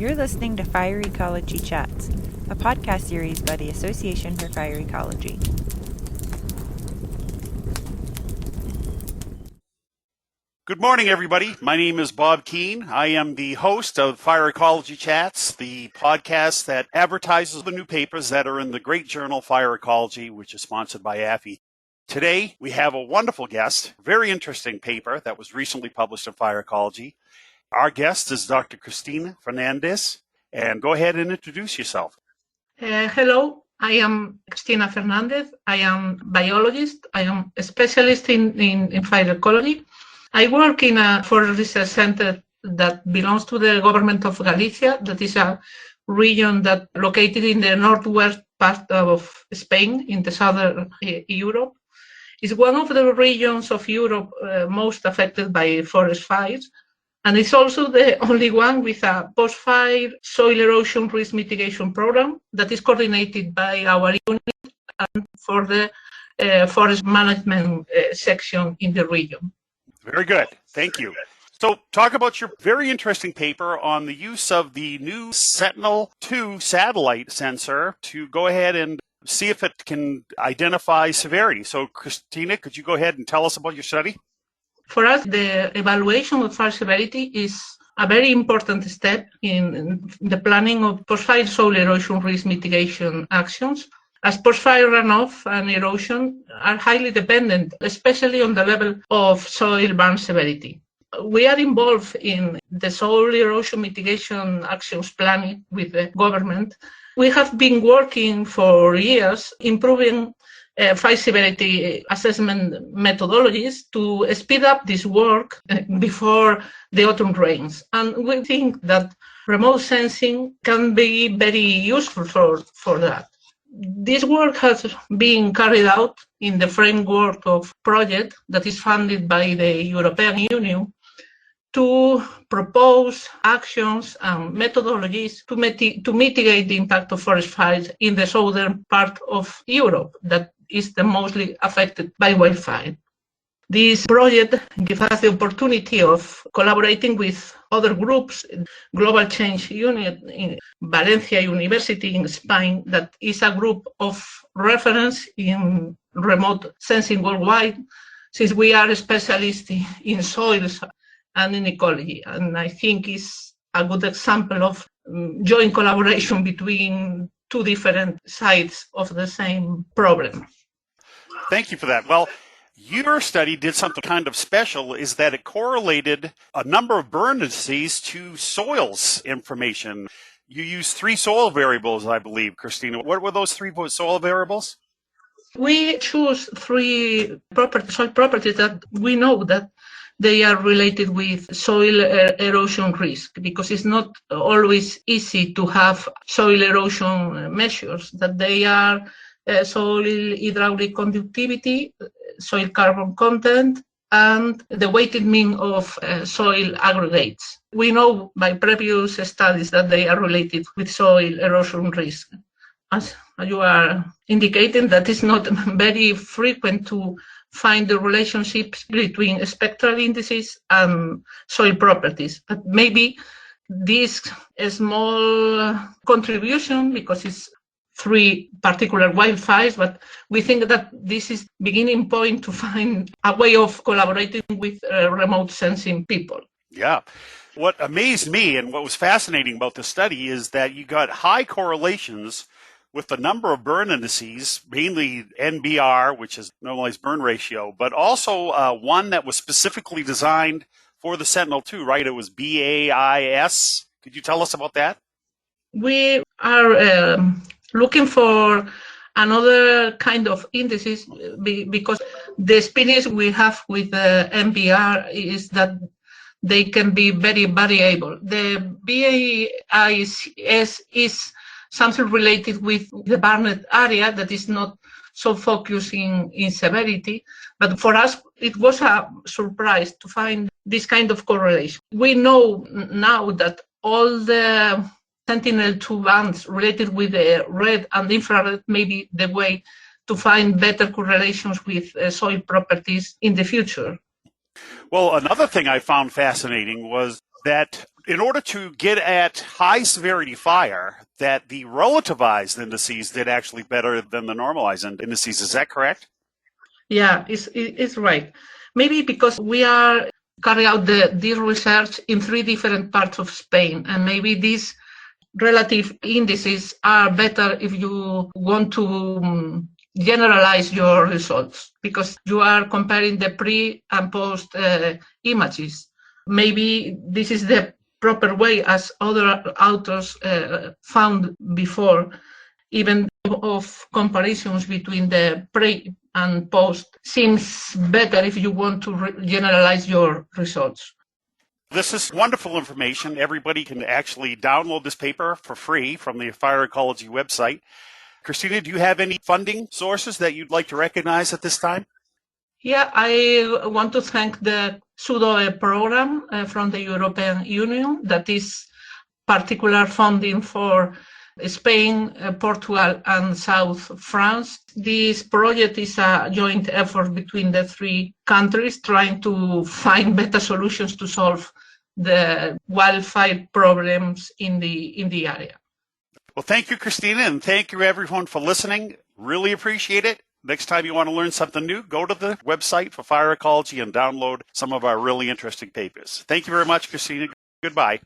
You're listening to Fire Ecology Chats, a podcast series by the Association for Fire Ecology. Good morning, everybody. My name is Bob Keene. I am the host of Fire Ecology Chats, the podcast that advertises the new papers that are in the great journal Fire Ecology, which is sponsored by AFI. Today, we have a wonderful guest, very interesting paper that was recently published in Fire Ecology. Our guest is Dr. Cristina Fernandez, and go ahead and introduce yourself. Hello, I am Cristina Fernandez. I am biologist. I am a specialist in fire ecology. I work in a forest research center that belongs to the government of Galicia. That is a region that located in the northwest part of Spain, in the southern Europe. It's one of the regions of Europe most affected by forest fires. And it's also the only one with a post-fire soil erosion risk mitigation program that is coordinated by our unit and for the forest management section in the region. Very good. Thank you. So talk about your very interesting paper on the use of the new Sentinel-2 satellite sensor to go ahead and see if it can identify severity. So Cristina, could you go ahead and tell us about your study? For us, the evaluation of fire severity is a very important step in the planning of post-fire soil erosion risk mitigation actions, as post-fire runoff and erosion are highly dependent, especially on the level of soil burn severity. We are involved in the soil erosion mitigation actions planning with the government. We have been working for years improving fire severity assessment methodologies to speed up this work before the autumn rains. And we think that remote sensing can be very useful for that. This work has been carried out in the framework of a project that is funded by the European Union to propose actions and methodologies to mitigate the impact of forest fires in the southern part of Europe that is the mostly affected by wildfire. This project gives us the opportunity of collaborating with other groups, Global Change Unit in Valencia University in Spain, that is a group of reference in remote sensing worldwide, since we are specialists in soils and in ecology. And I think it's a good example of joint collaboration between two different sides of the same problem. Thank you for that. Well, your study did something kind of special, is that it correlated a number of burn indices to soils information. You used 3 soil variables, I believe, Cristina. What were those 3 soil variables? We choose 3 soil properties that we know that they are related with soil erosion risk, because it's not always easy to have soil erosion measures, that they are soil hydraulic conductivity, soil carbon content, and the weighted mean of soil aggregates. We know by previous studies that they are related with soil erosion risk. As you are indicating, that is not very frequent to find the relationships between spectral indices and soil properties. But maybe this small contribution, because it's 3 particular wildfires, but we think that this is beginning point to find a way of collaborating with remote sensing people. Yeah. What amazed me and what was fascinating about the study is that you got high correlations with the number of burn indices, mainly NBR, which is normalized burn ratio, but also one that was specifically designed for the Sentinel-2, right? It was BAIS. Could you tell us about that? We are looking for another kind of indices because the experience we have with the NBR is that they can be very variable. The BAIS is something related with the burned area that is not so focused in severity. But for us, it was a surprise to find this kind of correlation. We know now that all the Sentinel-2 bands related with the red and infrared may be the way to find better correlations with soil properties in the future. Well, another thing I found fascinating was that in order to get at high severity fire, that the relativized indices did actually better than the normalized indices. Is that correct? Yeah, it's right. Maybe because we are carrying out this research in 3 different parts of Spain, and maybe these relative indices are better if you want to generalize your results, because you are comparing the pre and post images. Maybe this is the proper way, as other authors found before, even of comparisons between the pre and post seems better if you want to generalize your results. This is wonderful information. Everybody can actually download this paper for free from the Fire Ecology website. Christina, do you have any funding sources that you'd like to recognize at this time? Yeah, I want to thank the SUDOE program from the European Union that is particular funding for Spain, Portugal, and South France. This project is a joint effort between the 3 countries trying to find better solutions to solve the wildfire problems in the area. Well, thank you, Christina, and thank you, everyone, for listening. Really appreciate it. Next time you want to learn something new, go to the website for Fire Ecology and download some of our really interesting papers. Thank you very much, Christina. Goodbye.